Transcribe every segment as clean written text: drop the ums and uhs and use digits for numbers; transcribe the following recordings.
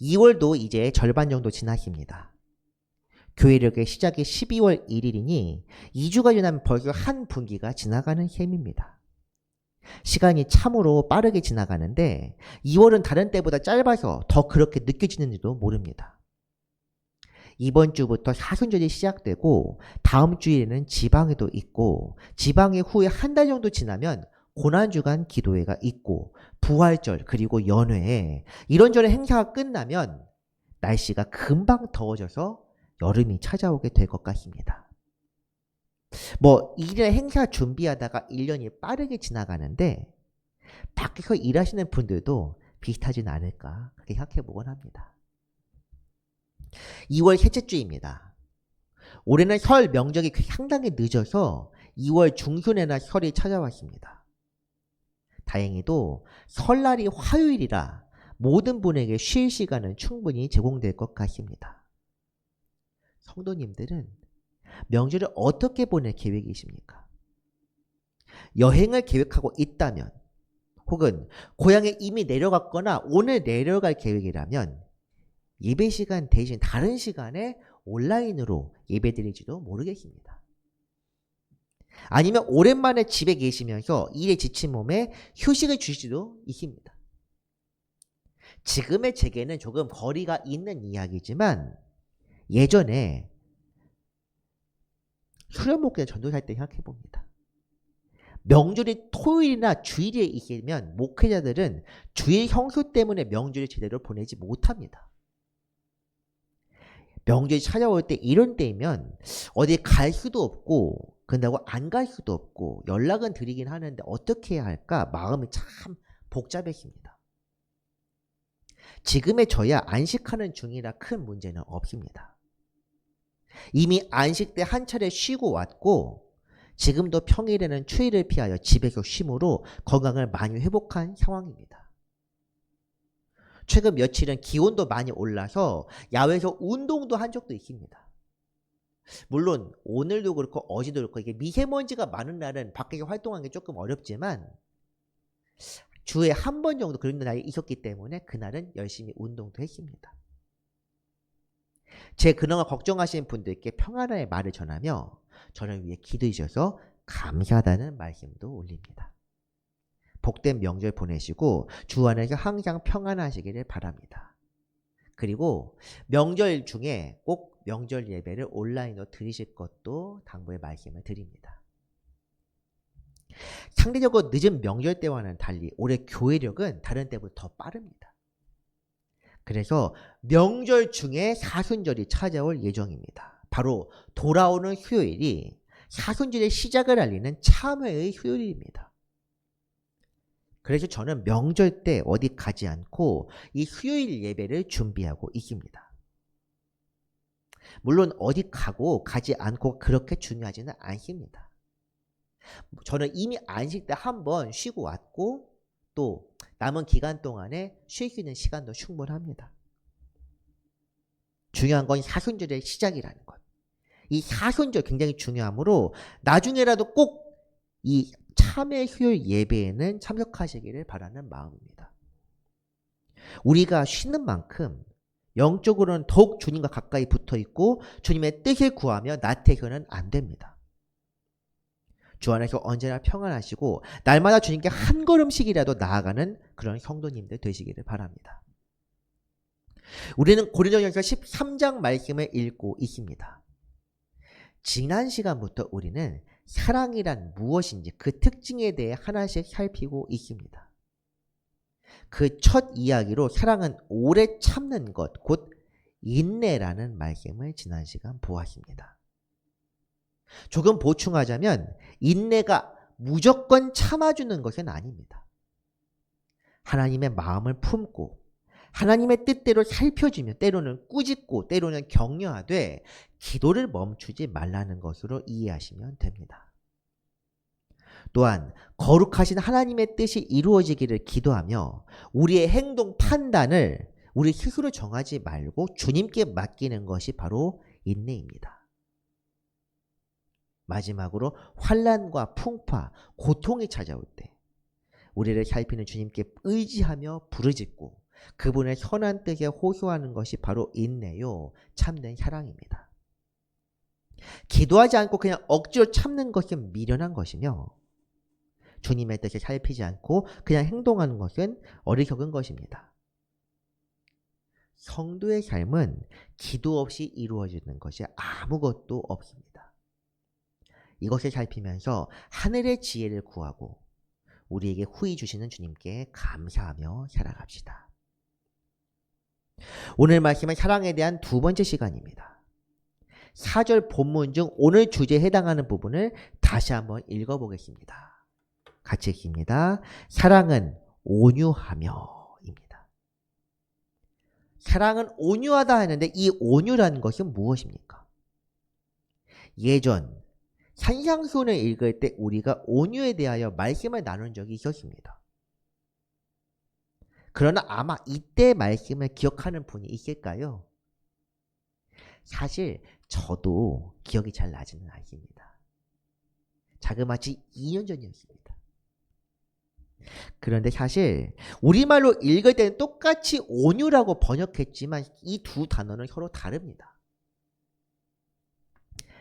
2월도 이제 절반 정도 지났습니다. 교회력의 시작이 12월 1일이니 2주가 지나면 벌써 한 분기가 지나가는 셈입니다. 시간이 참으로 빠르게 지나가는데 2월은 다른 때보다 짧아서 더 그렇게 느껴지는지도 모릅니다. 이번 주부터 사순절이 시작되고 다음 주에는 지방회도 있고 지방회 후에 한 달 정도 지나면 고난주간 기도회가 있고 부활절 그리고 연회에 이런저런 행사가 끝나면 날씨가 금방 더워져서 여름이 찾아오게 될 것 같습니다. 뭐 일이나 행사 준비하다가 1년이 빠르게 지나가는데 밖에서 일하시는 분들도 비슷하진 않을까 그렇게 생각해 보곤 합니다. 2월 셋째 주입니다. 올해는 설 명절이 상당히 늦어서 2월 중순에나 설이 찾아왔습니다. 다행히도 설날이 화요일이라 모든 분에게 쉴 시간은 충분히 제공될 것 같습니다. 성도님들은 명절을 어떻게 보낼 계획이십니까? 여행을 계획하고 있다면 혹은 고향에 이미 내려갔거나 오늘 내려갈 계획이라면 예배 시간 대신 다른 시간에 온라인으로 예배 드릴지도 모르겠습니다. 아니면 오랜만에 집에 계시면서 일에 지친 몸에 휴식을 주실지도 있습니다. 지금의 제게는 조금 거리가 있는 이야기지만 예전에 수련목회 전도할 때 생각해 봅니다. 명절이 토요일이나 주일에 있으면 목회자들은 주일 형수 때문에 명절을 제대로 보내지 못합니다. 명절이 찾아올 때 이런 때이면 어디 갈 수도 없고 그런다고 안 갈 수도 없고 연락은 드리긴 하는데 어떻게 해야 할까 마음이 참 복잡해집니다. 지금의 저야 안식하는 중이라 큰 문제는 없습니다. 이미 안식 때 한 차례 쉬고 왔고 지금도 평일에는 추위를 피하여 집에서 쉼으로 건강을 많이 회복한 상황입니다. 최근 며칠은 기온도 많이 올라서 야외에서 운동도 한 적도 있습니다. 물론 오늘도 그렇고 어제도 그렇고 이게 미세먼지가 많은 날은 밖에서 활동하는 게 조금 어렵지만 주에 한 번 정도 그런 날이 있었기 때문에 그날은 열심히 운동도 했습니다. 제 근황을 걱정하시는 분들께 평안의 말을 전하며 저를 위해 기도해 주셔서 감사하다는 말씀도 올립니다. 복된 명절 보내시고 주 안에서 항상 평안하시기를 바랍니다. 그리고 명절 중에 꼭 명절 예배를 온라인으로 드리실 것도 당부의 말씀을 드립니다. 상대적으로 늦은 명절 때와는 달리 올해 교회력은 다른 때보다 더 빠릅니다. 그래서 명절 중에 사순절이 찾아올 예정입니다. 바로 돌아오는 수요일이 사순절의 시작을 알리는 참회의 수요일입니다. 그래서 저는 명절 때 어디 가지 않고 이 수요일 예배를 준비하고 있습니다. 물론 어디 가고 가지 않고 그렇게 중요하지는 않습니다. 저는 이미 안식 때 한 번 쉬고 왔고 또 남은 기간 동안에 쉴 수 있는 시간도 충분합니다. 중요한 건 사순절의 시작이라는 것. 이 사순절 굉장히 중요하므로 나중에라도 꼭 이 참회 수요일 예배에는 참석하시기를 바라는 마음입니다. 우리가 쉬는 만큼 영적으로는 더욱 주님과 가까이 붙어 있고 주님의 뜻을 구하며 나태해서는 안 됩니다. 주 안에서 언제나 평안하시고 날마다 주님께 한 걸음씩이라도 나아가는 그런 성도님들 되시기를 바랍니다. 우리는 고린도전서 13장 말씀을 읽고 있습니다. 지난 시간부터 우리는 사랑이란 무엇인지 그 특징에 대해 하나씩 살피고 있습니다. 그 첫 이야기로 사랑은 오래 참는 것, 곧 인내라는 말씀을 지난 시간 보았습니다. 조금 보충하자면 인내가 무조건 참아주는 것은 아닙니다. 하나님의 마음을 품고 하나님의 뜻대로 살펴주며 때로는 꾸짖고 때로는 격려하되 기도를 멈추지 말라는 것으로 이해하시면 됩니다. 또한 거룩하신 하나님의 뜻이 이루어지기를 기도하며 우리의 행동 판단을 우리 스스로 정하지 말고 주님께 맡기는 것이 바로 인내입니다. 마지막으로 환난과 풍파, 고통이 찾아올 때 우리를 살피는 주님께 의지하며 부르짖고 그분의 선한 뜻에 호소하는 것이 바로 인내요, 참된 사랑입니다. 기도하지 않고 그냥 억지로 참는 것은 미련한 것이며 주님의 뜻을 살피지 않고 그냥 행동하는 것은 어리석은 것입니다. 성도의 삶은 기도 없이 이루어지는 것이 아무것도 없습니다. 이것을 살피면서 하늘의 지혜를 구하고 우리에게 후히 주시는 주님께 감사하며 살아갑시다. 오늘 말씀은 사랑에 대한 두 번째 시간입니다. 4절 본문 중 오늘 주제에 해당하는 부분을 다시 한번 읽어보겠습니다. 같이 읽습니다. 사랑은 온유하며 입니다. 사랑은 온유하다 하는데 이 온유라는 것은 무엇입니까? 예전 산상수훈을 읽을 때 우리가 온유에 대하여 말씀을 나눈 적이 있었습니다. 그러나 아마 이때 말씀을 기억하는 분이 있을까요? 사실 저도 기억이 잘 나지는 않습니다. 자그마치 2년 전이었습니다. 그런데 사실 우리말로 읽을 때는 똑같이 온유라고 번역했지만 이 두 단어는 서로 다릅니다.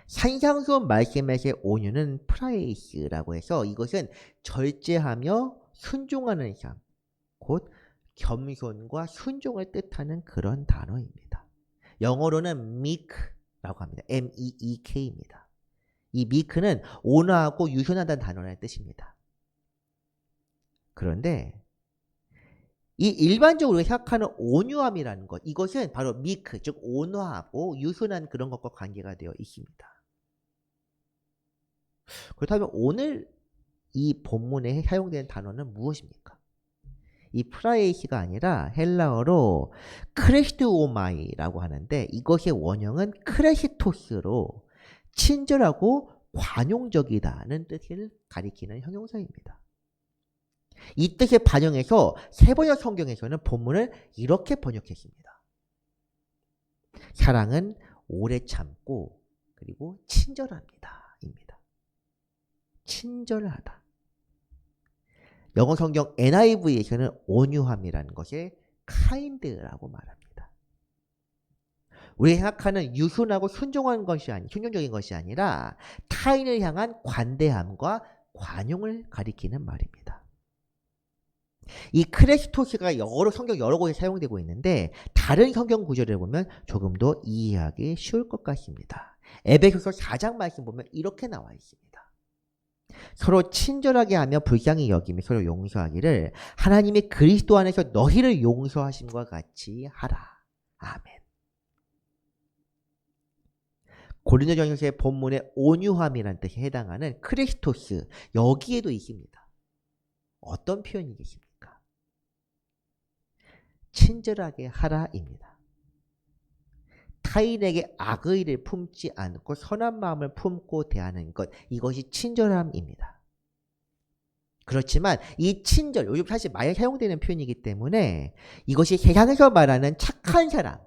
산상수훈 말씀에서의 온유는 프라이스라고 해서 이것은 절제하며 순종하는 삶, 곧 겸손과 순종을 뜻하는 그런 단어입니다. 영어로는 meek라고 합니다. meek입니다. 이 meek는 온화하고 유순하다는 단어라는 뜻입니다. 그런데 이 일반적으로 생각하는 온유함이라는 것, 이것은 바로 meek, 즉 온화하고 유순한 그런 것과 관계가 되어 있습니다. 그렇다면 오늘 이 본문에 사용되는 단어는 무엇입니까? 이 프라이시가 아니라 헬라어로 크레스토오마이라고 하는데 이것의 원형은 크레시토스로 친절하고 관용적이다는 뜻을 가리키는 형용사입니다. 이 뜻을 반영해서 세번역 성경에서는 본문을 이렇게 번역했습니다. 사랑은 오래 참고 그리고 친절합니다. 입니다. 친절하다. 영어 성경 NIV에서는 온유함이라는 것을 kind라고 말합니다. 우리가 생각하는 유순하고 순종적인 것이 아니라 타인을 향한 관대함과 관용을 가리키는 말입니다. 이 크레스토스가 영어로 성경 여러 곳에 사용되고 있는데 다른 성경 구절을 보면 조금 더 이해하기 쉬울 것 같습니다. 에베소서 4장 말씀 보면 이렇게 나와 있습니다. 서로 친절하게 하며 불쌍히 여기며 서로 용서하기를 하나님이 그리스도 안에서 너희를 용서하심과 같이 하라. 아멘. 고린도전서의 본문의 온유함이라는 뜻에 해당하는 크리스토스, 여기에도 있습니다. 어떤 표현이겠습니까? 친절하게 하라입니다. 타인에게 악의를 품지 않고 선한 마음을 품고 대하는 것, 이것이 친절함입니다. 그렇지만 이 친절, 요즘 사실 많이 사용되는 표현이기 때문에 이것이 세상에서 말하는 착한 사람,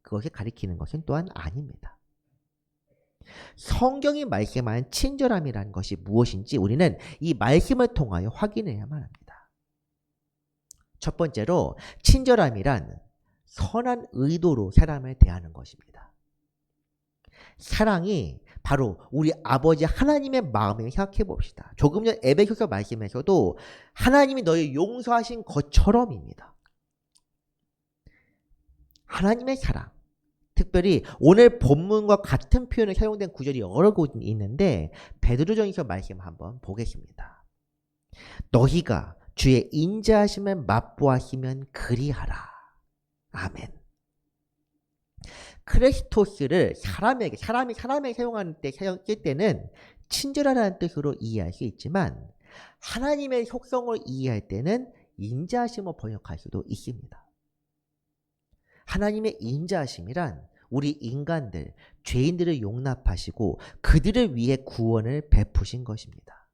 그것을 가리키는 것은 또한 아닙니다. 성경이 말씀하는 친절함이라는 것이 무엇인지 우리는 이 말씀을 통하여 확인해야만 합니다. 첫 번째로 친절함이란 선한 의도로 사람을 대하는 것입니다. 사랑이 바로 우리 아버지 하나님의 마음을 생각해 봅시다. 조금 전 에베소서 말씀에서도 하나님이 너희 용서하신 것처럼입니다. 하나님의 사랑. 특별히 오늘 본문과 같은 표현을 사용된 구절이 여러 곳 있는데 베드로전서 말씀 한번 보겠습니다. 너희가 주의 인자하심을 맛보았으면 그리하라. 아멘. 크레스토스를 사람에게 사용할 때는 친절하다는 뜻으로 이해할 수 있지만 하나님의 속성을 이해할 때는 인자하심을 번역할 수도 있습니다. 하나님의 인자하심이란 우리 인간들, 죄인들을 용납하시고 그들을 위해 구원을 베푸신 것입니다.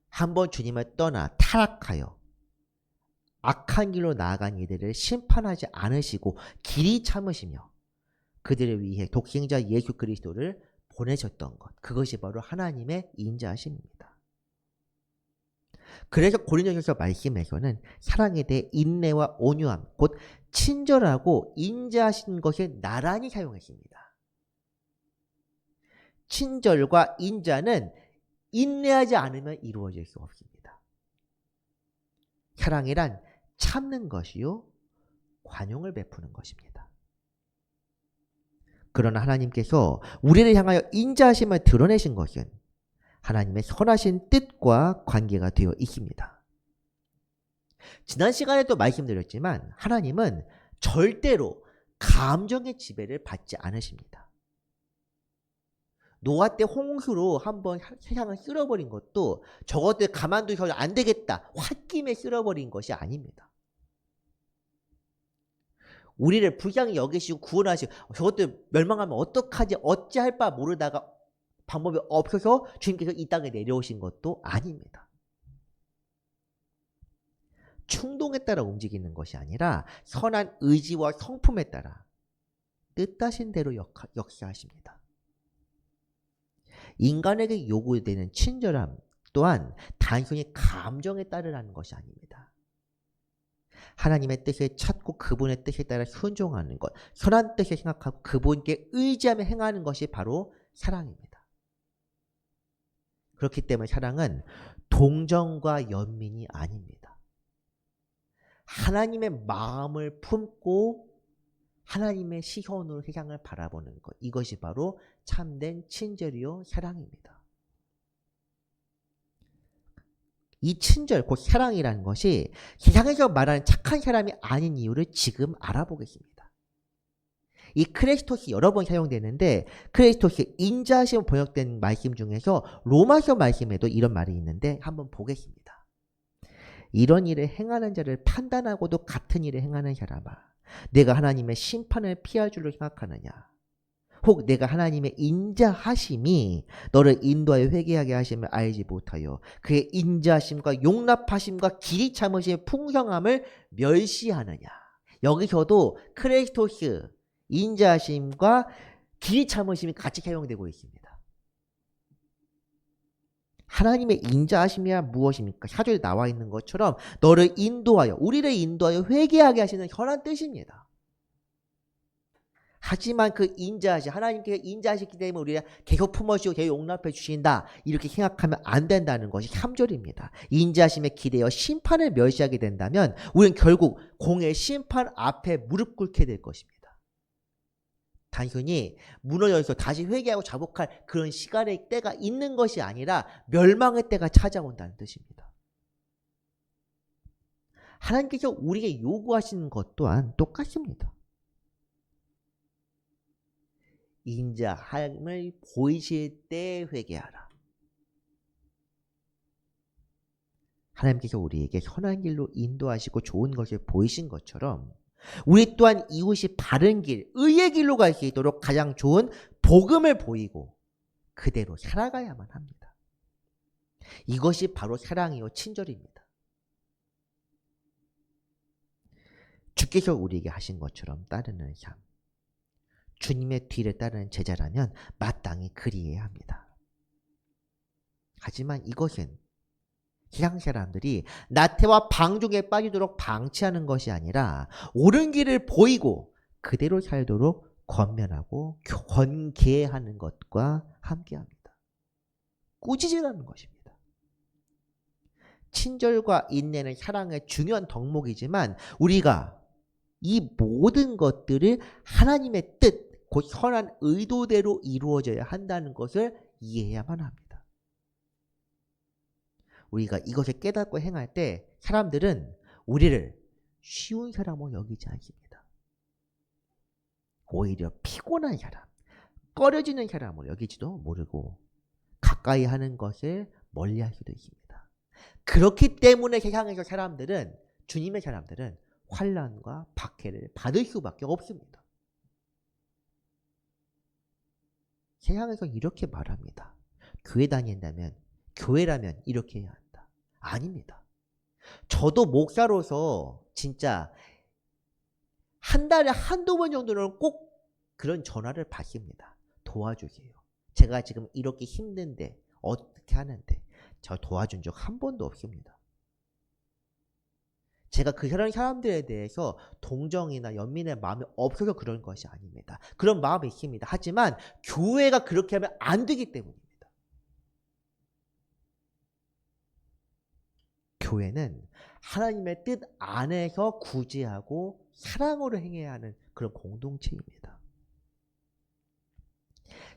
한번 주님을 떠나 타락하여 악한 길로 나아간 이들을 심판하지 않으시고 길이 참으시며 그들을 위해 독생자 예수 그리스도를 보내셨던 것, 그것이 바로 하나님의 인자하심입니다. 그래서 고린도전서 말씀에서는 사랑에 대해 인내와 온유함, 곧 친절하고 인자하신 것에 나란히 사용했습니다. 친절과 인자는 인내하지 않으면 이루어질 수 없습니다. 사랑이란 참는 것이요, 관용을 베푸는 것입니다. 그러나 하나님께서 우리를 향하여 인자하심을 드러내신 것은 하나님의 선하신 뜻과 관계가 되어 있습니다. 지난 시간에도 말씀드렸지만 하나님은 절대로 감정의 지배를 받지 않으십니다. 노아 때 홍수로 한번 세상을 쓸어버린 것도 저것들 가만두셔도 안 되겠다, 홧김에 쓸어버린 것이 아닙니다. 우리를 불쌍히 여기시고 구원하시고 저것들 멸망하면 어떡하지 어찌할 바 모르다가 방법이 없어서 주님께서 이 땅에 내려오신 것도 아닙니다. 충동에 따라 움직이는 것이 아니라 선한 의지와 성품에 따라 뜻하신 대로 역사하십니다. 인간에게 요구되는 친절함 또한 단순히 감정에 따르라는 것이 아닙니다. 하나님의 뜻을 찾고 그분의 뜻에 따라 순종하는 것, 선한 뜻을 생각하고 그분께 의지하며 행하는 것이 바로 사랑입니다. 그렇기 때문에 사랑은 동정과 연민이 아닙니다. 하나님의 마음을 품고 하나님의 시선으로 세상을 바라보는 것, 이것이 바로 참된 친절이요 사랑입니다. 이 친절, 곧 사랑이라는 것이 세상에서 말하는 착한 사람이 아닌 이유를 지금 알아보겠습니다. 이 크레스토스 여러 번 사용되는데 크레스토스 인자하심 번역된 말씀 중에서 로마서 말씀에도 이런 말이 있는데 한번 보겠습니다. 이런 일을 행하는 자를 판단하고도 같은 일을 행하는 사람아, 내가 하나님의 심판을 피할 줄로 생각하느냐? 혹 내가 하나님의 인자하심이 너를 인도하여 회개하게 하심을 알지 못하여 그의 인자하심과 용납하심과 길이 참으심의 풍성함을 멸시하느냐? 여기서도 크레스토스 인자하심과 길이 참으심이 같이 사용되고 있습니다. 하나님의 인자하심이야 무엇입니까? 4절에 나와 있는 것처럼 너를 인도하여, 우리를 인도하여 회개하게 하시는 선한 뜻입니다. 하지만 그 인자하심, 하나님께서 인자하시기 때문에 우리가 계속 품어주시고 계속 용납해 주신다, 이렇게 생각하면 안 된다는 것이 3절입니다. 인자하심에 기대어 심판을 멸시하게 된다면 우리는 결국 공의 심판 앞에 무릎 꿇게 될 것입니다. 단순히 무너져서 다시 회개하고 자복할 그런 시간의 때가 있는 것이 아니라 멸망의 때가 찾아온다는 뜻입니다. 하나님께서 우리에게 요구하시는 것 또한 똑같습니다. 인자함을 보이실 때 회개하라. 하나님께서 우리에게 선한 길로 인도하시고 좋은 것을 보이신 것처럼 우리 또한 이웃이 바른 길, 의의 길로 갈 수 있도록 가장 좋은 복음을 보이고 그대로 살아가야만 합니다. 이것이 바로 사랑이요 친절입니다. 주께서 우리에게 하신 것처럼 따르는 삶, 주님의 뒤를 따르는 제자라면 마땅히 그리해야 합니다. 하지만 이것은 세상 사람들이 나태와 방종에 빠지도록 방치하는 것이 아니라 옳은 길을 보이고 그대로 살도록 권면하고 권계하는 것과 함께합니다. 꾸짖으라는 것입니다. 친절과 인내는 사랑의 중요한 덕목이지만 우리가 이 모든 것들을 하나님의 뜻, 곧 선한 의도대로 이루어져야 한다는 것을 이해해야만 합니다. 우리가 이것을 깨닫고 행할 때 사람들은 우리를 쉬운 사람으로 여기지 않습니다. 오히려 피곤한 사람, 꺼려지는 사람으로 여기지도 모르고 가까이 하는 것을 멀리할 수도 있습니다. 그렇기 때문에 세상에서 사람들은, 주님의 사람들은 환난과 박해를 받을 수밖에 없습니다. 세상에서 이렇게 말합니다. 교회 다닌다면, 교회라면 이렇게 해야 한다. 아닙니다. 저도 목사로서 진짜 한 달에 한두 번 정도는 꼭 그런 전화를 받습니다. 도와주세요. 제가 지금 이렇게 힘든데 어떻게 하는데, 저 도와준 적 한 번도 없습니다. 제가 그 사람들에 대해서 동정이나 연민의 마음이 없어서 그런 것이 아닙니다. 그런 마음이 있습니다. 하지만 교회가 그렇게 하면 안 되기 때문입니다. 교회는 하나님의 뜻 안에서 구제하고 사랑으로 행해야 하는 그런 공동체입니다.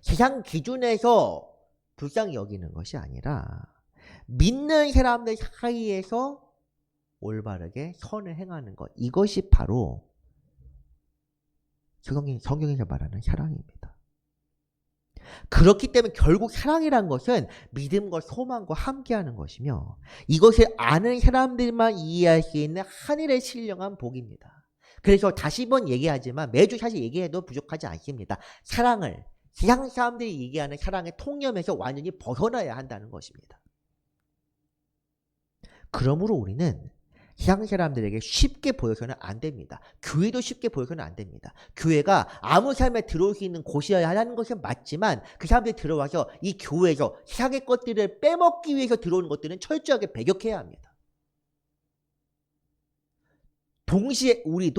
세상 기준에서 불쌍히 여기는 것이 아니라 믿는 사람들 사이에서 올바르게 선을 행하는 것, 이것이 바로 성경에서 말하는 사랑입니다. 그렇기 때문에 결국 사랑이란 것은 믿음과 소망과 함께하는 것이며 이것을 아는 사람들만 이해할 수 있는 하늘의 신령한 복입니다. 그래서 다시 한번 얘기하지만 매주 사실 얘기해도 부족하지 않습니다. 사랑을 세상 사람들이 얘기하는 사랑의 통념에서 완전히 벗어나야 한다는 것입니다. 그러므로 우리는 세상 사람들에게 쉽게 보여서는 안 됩니다. 교회도 쉽게 보여서는 안 됩니다. 교회가 아무 삶에 들어올 수 있는 곳이어야 하는 것은 맞지만 그 사람들이 들어와서 이 교회에서 세상의 것들을 빼먹기 위해서 들어오는 것들은 철저하게 배격해야 합니다. 동시에 우리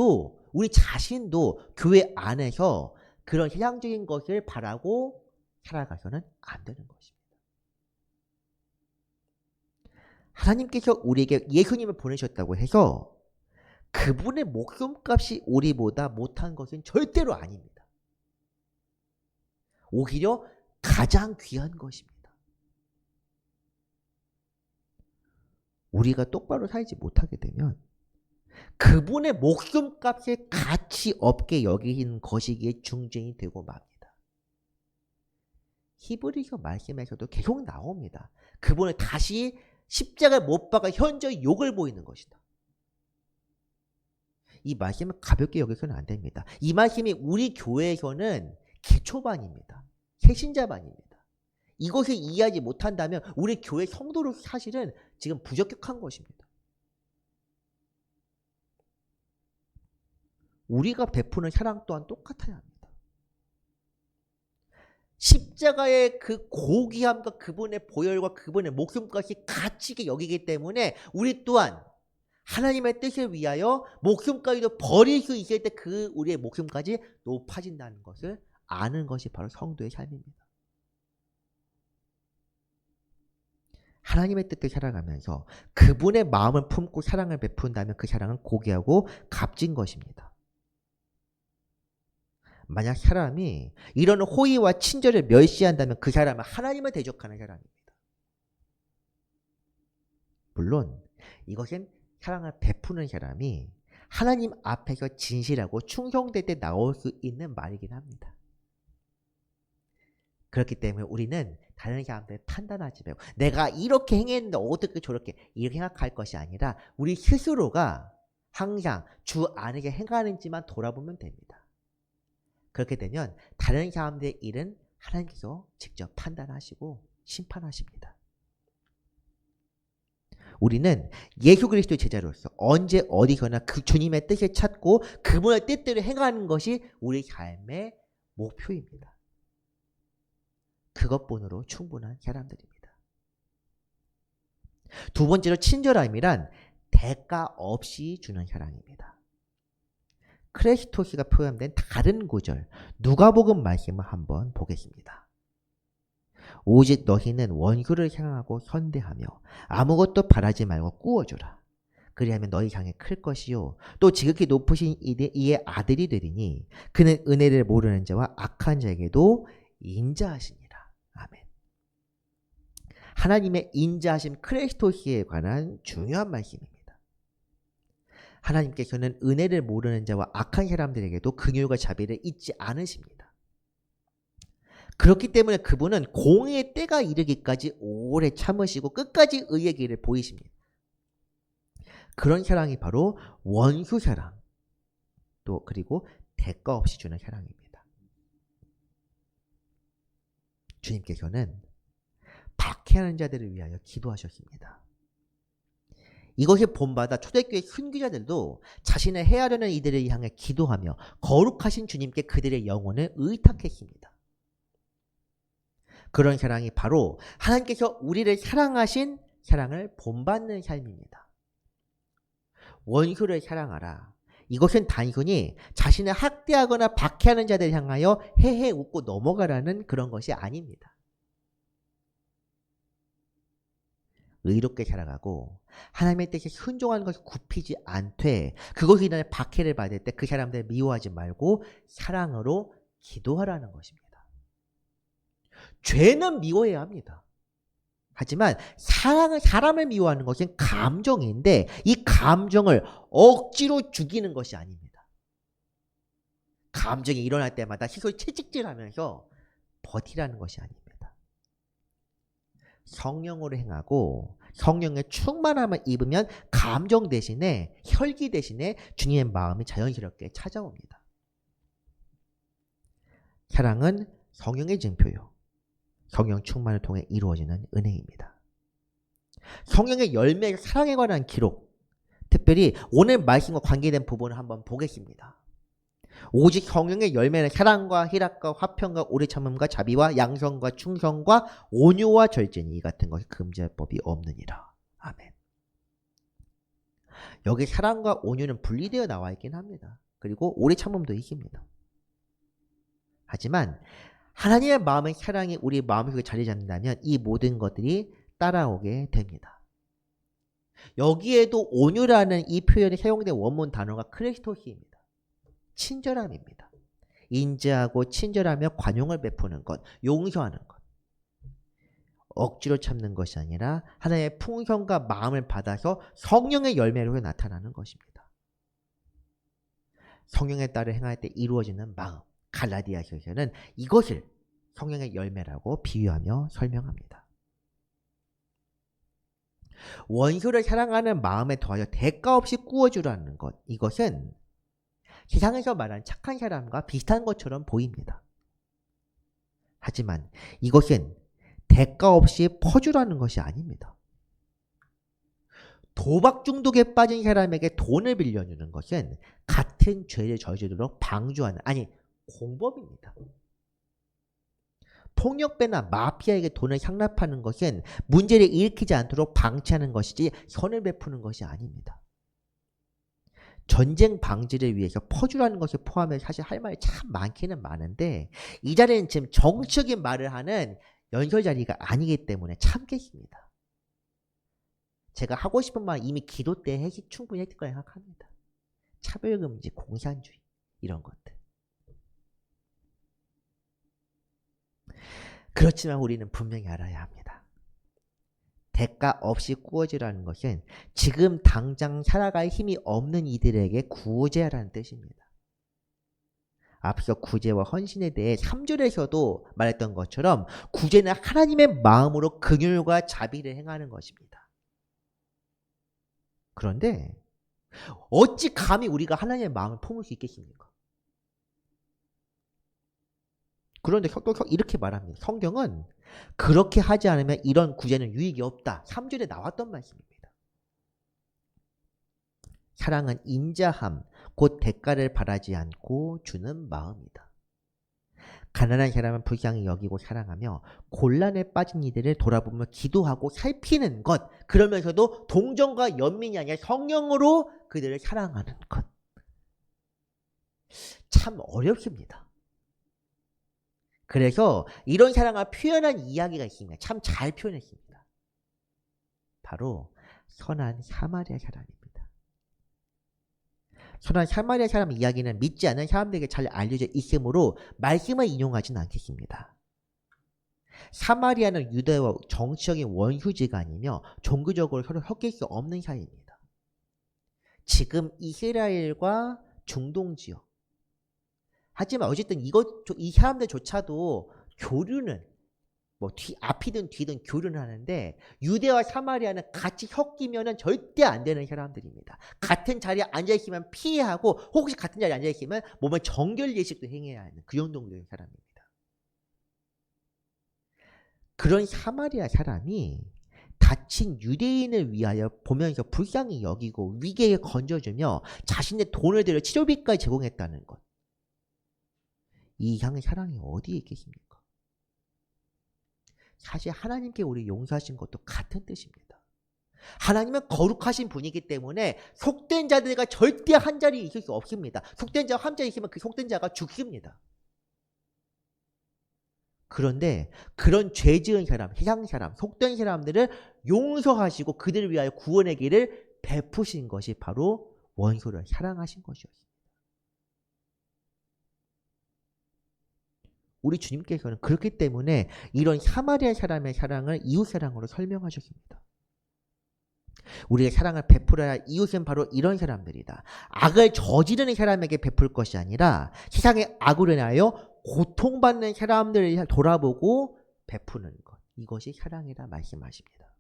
자신도 교회 안에서 그런 세상적인 것을 바라고 살아가서는 안 되는 것입니다. 하나님께서 우리에게 예수님을 보내셨다고 해서 그분의 목숨값이 우리보다 못한 것은 절대로 아닙니다. 오히려 가장 귀한 것입니다. 우리가 똑바로 살지 못하게 되면 그분의 목숨값에 가치 없게 여기는 것이기에 중증이 되고 맙니다. 히브리서 말씀에서도 계속 나옵니다. 그분을 다시 십자가에 못 박아 현저히 욕을 보이는 것이다. 이 말씀을 가볍게 여기서는 안 됩니다. 이 말씀이 우리 교회에서는 기초반입니다. 새신자반입니다. 이것을 이해하지 못한다면 우리 교회 성도로 사실은 지금 부적격한 것입니다. 우리가 베푸는 사랑 또한 똑같아야 합니다. 십자가의 그 고귀함과 그분의 보혈과 그분의 목숨까지 가치 있게 여기기 때문에 우리 또한 하나님의 뜻을 위하여 목숨까지도 버릴 수 있을 때 그 우리의 목숨까지 높아진다는 것을 아는 것이 바로 성도의 삶입니다. 하나님의 뜻을 살아가면서 그분의 마음을 품고 사랑을 베푼다면 그 사랑은 고귀하고 값진 것입니다. 만약 사람이 이런 호의와 친절을 멸시한다면 그 사람은 하나님을 대적하는 사람입니다. 물론 이것은 사랑을 베푸는 사람이 하나님 앞에서 진실하고 충성될 때 나올 수 있는 말이긴 합니다. 그렇기 때문에 우리는 다른 사람들을 판단하지 말고 내가 이렇게 행했는데 어떻게 저렇게 이렇게 생각할 것이 아니라 우리 스스로가 항상 주 안에게 행하는지만 돌아보면 됩니다. 그렇게 되면 다른 사람들의 일은 하나님께서 직접 판단하시고 심판하십니다. 우리는 예수 그리스도의 제자로서 언제 어디서나 그 주님의 뜻을 찾고 그분의 뜻대로 행하는 것이 우리 삶의 목표입니다. 그것뿐으로 충분한 사람들입니다. 두 번째로 친절함이란 대가 없이 주는 사랑입니다. 크레스토스가 표현된 다른 구절 누가복음 말씀을 한번 보겠습니다. 오직 너희는 원수를 향하고 선대하며 아무것도 바라지 말고 꾸어주라. 그리하면 너희 향해 클 것이요 또 지극히 높으신 이의 아들이 되리니 그는 은혜를 모르는 자와 악한 자에게도 인자하시니라. 아멘. 하나님의 인자하심 크레스토스에 관한 중요한 말씀입니다. 하나님께서는 은혜를 모르는 자와 악한 사람들에게도 긍휼과 자비를 잊지 않으십니다. 그렇기 때문에 그분은 공의의 때가 이르기까지 오래 참으시고 끝까지 의의 길을 보이십니다. 그런 사랑이 바로 원수 사랑, 또 그리고 대가 없이 주는 사랑입니다. 주님께서는 박해하는 자들을 위하여 기도하셨습니다. 이것을 본받아 초대교회 순교자들도 자신을 해하려는 이들을 향해 기도하며 거룩하신 주님께 그들의 영혼을 의탁했습니다. 그런 사랑이 바로 하나님께서 우리를 사랑하신 사랑을 본받는 삶입니다. 원수를 사랑하라. 이것은 단순히 자신을 학대하거나 박해하는 자들을 향하여 헤헤 웃고 넘어가라는 그런 것이 아닙니다. 의롭게 살아가고 하나님의 뜻에 순종하는 것이 굽히지 않되 그것이 인하여 박해를 받을 때 그 사람들을 미워하지 말고 사랑으로 기도하라는 것입니다. 죄는 미워해야 합니다. 하지만 사람을 미워하는 것은 감정인데 이 감정을 억지로 죽이는 것이 아닙니다. 감정이 일어날 때마다 스스로 채찍질하면서 버티라는 것이 아닙니다. 성령으로 행하고 성령의 충만함을 입으면 감정 대신에 혈기 대신에 주님의 마음이 자연스럽게 찾아옵니다. 사랑은 성령의 증표요. 성령 충만을 통해 이루어지는 은혜입니다. 성령의 열매의 사랑에 관한 기록, 특별히 오늘 말씀과 관계된 부분을 한번 보겠습니다. 오직 성령의 열매는 사랑과 희락과 화평과 오래 참음과 자비와 양성과 충성과 온유와 절제니 이 같은 것이 금지할 법이 없느니라. 아멘. 여기 사랑과 온유는 분리되어 나와 있긴 합니다. 그리고 오래 참음도 있습니다. 하지만 하나님의 마음의 사랑이 우리 마음속에 자리 잡는다면 이 모든 것들이 따라오게 됩니다. 여기에도 온유라는 이 표현이 사용된 원문 단어가 크리스토스입니다. 친절함입니다. 인자하고 친절하며 관용을 베푸는 것, 용서하는 것. 억지로 참는 것이 아니라 하나님의 풍성과 마음을 받아서 성령의 열매로 나타나는 것입니다. 성령에 따라 행할 때 이루어지는 마음. 갈라디아서에서는 이것을 성령의 열매라고 비유하며 설명합니다. 원수를 사랑하는 마음에 더하여 대가 없이 꾸어주라는 것. 이것은 세상에서 말하는 착한 사람과 비슷한 것처럼 보입니다. 하지만 이것은 대가 없이 퍼주라는 것이 아닙니다. 도박 중독에 빠진 사람에게 돈을 빌려주는 것은 같은 죄를 저지르도록 방조하는, 아니 공범입니다. 폭력배나 마피아에게 돈을 상납하는 것은 문제를 일으키지 않도록 방치하는 것이지 선을 베푸는 것이 아닙니다. 전쟁 방지를 위해서 퍼주라는 것을 포함해서 사실 할 말이 참 많기는 많은데 이 자리는 지금 정치적인 말을 하는 연설 자리가 아니기 때문에 참겠습니다. 제가 하고 싶은 말 이미 기도 때 충분히 했을 거라 생각합니다. 차별금지, 공산주의 이런 것들. 그렇지만 우리는 분명히 알아야 합니다. 대가 없이 구워지라는 것은 지금 당장 살아갈 힘이 없는 이들에게 구제하라는 뜻입니다. 앞서 구제와 헌신에 대해 3절에서도 말했던 것처럼 구제는 하나님의 마음으로 긍휼과 자비를 행하는 것입니다. 그런데 어찌 감히 우리가 하나님의 마음을 품을 수 있겠습니까? 그런데 또 이렇게 말합니다. 성경은 그렇게 하지 않으면 이런 구제는 유익이 없다. 3절에 나왔던 말씀입니다. 사랑은 인자함, 곧 대가를 바라지 않고 주는 마음이다. 가난한 사람은 불쌍히 여기고 사랑하며 곤란에 빠진 이들을 돌아보며 기도하고 살피는 것, 그러면서도 동정과 연민이 아니라 성령으로 그들을 사랑하는 것. 참 어렵습니다. 그래서 이런 사랑을 표현한 이야기가 있습니다. 참 잘 표현했습니다. 바로 선한 사마리아 사람입니다. 선한 사마리아 사람 이야기는 믿지 않는 사람들에게 잘 알려져 있으므로 말씀을 인용하지는 않겠습니다. 사마리아는 유대와 정치적인 원수지간이며 종교적으로 서로 섞일 수 없는 사이입니다. 지금 이스라엘과 중동 지역. 하지만 어쨌든 이 사람들조차도 교류는 앞이든 뒤든 교류를 하는데 유대와 사마리아는 같이 섞이면 절대 안 되는 사람들입니다. 같은 자리에 앉아있으면 피해하고 혹시 같은 자리에 앉아있으면 몸에 정결 예식도 행해야 하는 그 정도의 사람입니다. 그런 사마리아 사람이 다친 유대인을 위하여 보면서 불쌍히 여기고 위기에 건져주며 자신의 돈을 들여 치료비까지 제공했다는 것. 이 향의 사랑이 어디에 있겠습니까? 사실 하나님께 우리 용서하신 것도 같은 뜻입니다. 하나님은 거룩하신 분이기 때문에 속된 자들과 절대 한 자리에 있을 수 없습니다. 속된 자가 한 자리에 있으면 그 속된 자가 죽습니다. 그런데 그런 죄 지은 사람, 세상 사람, 속된 사람들을 용서하시고 그들을 위하여 구원의 길을 베푸신 것이 바로 원수를 사랑하신 것이었습니다. 우리 주님께서는 그렇기 때문에 이런 사마리아 사람의 사랑을 이웃 사랑으로 설명하셨습니다. 우리의 사랑을 베풀어야 할 이웃은 바로 이런 사람들이다. 악을 저지르는 사람에게 베풀 것이 아니라 세상의 악으로 인하여 고통받는 사람들을 돌아보고 베푸는 것. 이것이 사랑이라 말씀하십니다.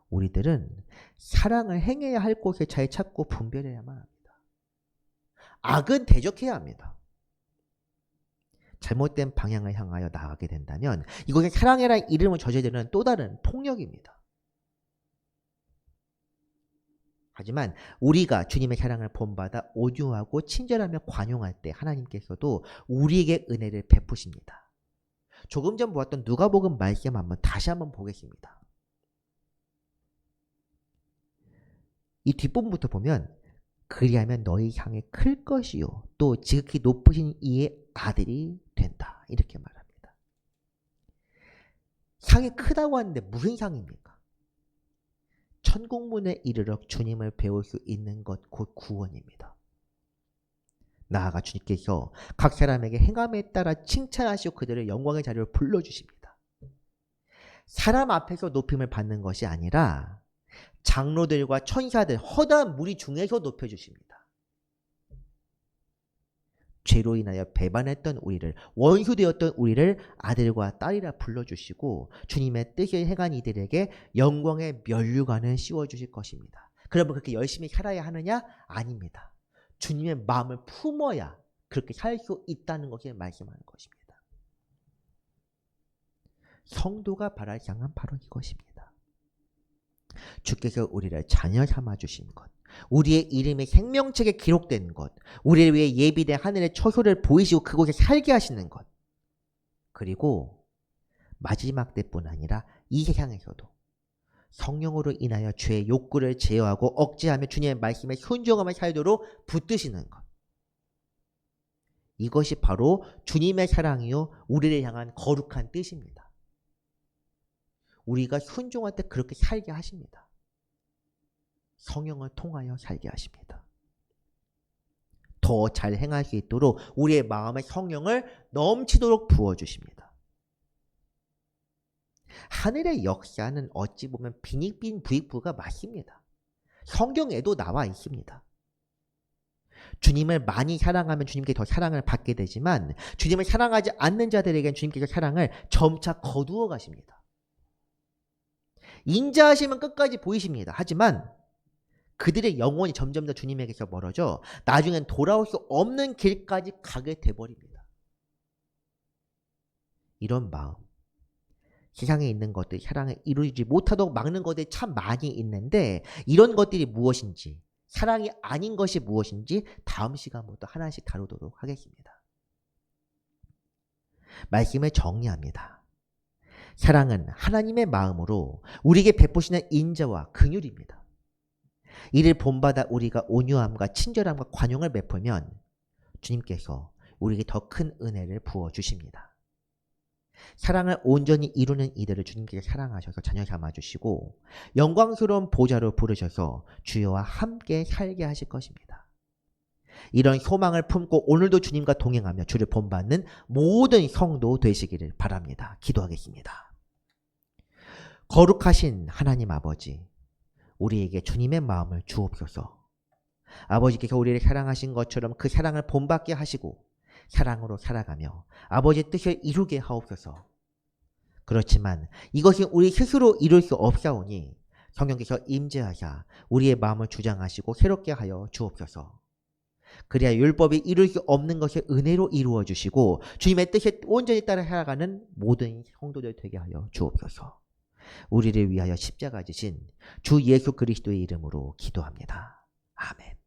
우리들은 사랑을 행해야 할 곳에 잘 찾고 분별해야만 합니다. 악은 대적해야 합니다. 잘못된 방향을 향하여 나아가게 된다면 이것이 사랑이라는 이름을 저지르는 또 다른 폭력입니다. 하지만 우리가 주님의 사랑을 본받아 온유하고 친절하며 관용할 때 하나님께서도 우리에게 은혜를 베푸십니다. 조금 전 보았던 누가복음 말씀 다시 한번 보겠습니다. 이 뒷부분부터 보면 그리하면 너희 향이 클 것이요 또 지극히 높으신 이의 아들이 된다. 이렇게 말합니다. 향이 크다고 하는데 무슨 향입니까? 천국문에 이르러 주님을 배울 수 있는 것 곧 구원입니다. 나아가 주님께서 각 사람에게 행함에 따라 칭찬하시고 그들을 영광의 자리로 불러주십니다. 사람 앞에서 높임을 받는 것이 아니라 장로들과 천사들, 허다한 무리 중에서 높여주십니다. 죄로 인하여 배반했던 우리를, 원수되었던 우리를 아들과 딸이라 불러주시고 주님의 뜻을 행한 이들에게 영광의 면류관을 씌워주실 것입니다. 그러면 그렇게 열심히 살아야 하느냐? 아닙니다. 주님의 마음을 품어야 그렇게 살 수 있다는 것을 말씀하는 것입니다. 성도가 바랄 향은 바로 이것입니다. 주께서 우리를 자녀 삼아주신 것, 우리의 이름이 생명책에 기록된 것, 우리를 위해 예비된 하늘의 처소를 보이시고 그곳에 살게 하시는 것, 그리고 마지막 때뿐 아니라 이 세상에서도 성령으로 인하여 죄의 욕구를 제어하고 억제하며 주님의 말씀에 순종하며 살도록 붙드시는 것, 이것이 바로 주님의 사랑이요 우리를 향한 거룩한 뜻입니다. 우리가 순종할 때 그렇게 살게 하십니다. 성령을 통하여 살게 하십니다. 더 잘 행할 수 있도록 우리의 마음에 성령을 넘치도록 부어주십니다. 하늘의 역사는 어찌 보면 빈익빈 부익부가 맞습니다. 성경에도 나와 있습니다. 주님을 많이 사랑하면 주님께 더 사랑을 받게 되지만 주님을 사랑하지 않는 자들에게는 주님께서 사랑을 점차 거두어 가십니다. 인자하시면 끝까지 보이십니다. 하지만 그들의 영혼이 점점 더 주님에게서 멀어져 나중엔 돌아올 수 없는 길까지 가게 돼버립니다. 이런 마음, 세상에 있는 것들, 사랑을 이루지 못하도록 막는 것들이 참 많이 있는데 이런 것들이 무엇인지, 사랑이 아닌 것이 무엇인지 다음 시간부터 하나씩 다루도록 하겠습니다. 말씀을 정리합니다. 사랑은 하나님의 마음으로 우리에게 베푸시는 인자와 긍휼입니다. 이를 본받아 우리가 온유함과 친절함과 관용을 베풀면 주님께서 우리에게 더 큰 은혜를 부어주십니다. 사랑을 온전히 이루는 이들을 주님께서 사랑하셔서 자녀 삼아주시고 영광스러운 보좌로 부르셔서 주여와 함께 살게 하실 것입니다. 이런 소망을 품고 오늘도 주님과 동행하며 주를 본받는 모든 성도 되시기를 바랍니다. 기도하겠습니다. 거룩하신 하나님 아버지, 우리에게 주님의 마음을 주옵소서. 아버지께서 우리를 사랑하신 것처럼 그 사랑을 본받게 하시고 사랑으로 살아가며 아버지의 뜻을 이루게 하옵소서. 그렇지만 이것이 우리 스스로 이룰 수 없사오니 성령께서 임재하사 우리의 마음을 주장하시고 새롭게 하여 주옵소서. 그래야 율법이 이룰 수 없는 것을 은혜로 이루어 주시고 주님의 뜻에 온전히 따라 살아가는 모든 성도들 되게 하여 주옵소서. 우리를 위하여 십자가 지신 주 예수 그리스도의 이름으로 기도합니다. 아멘.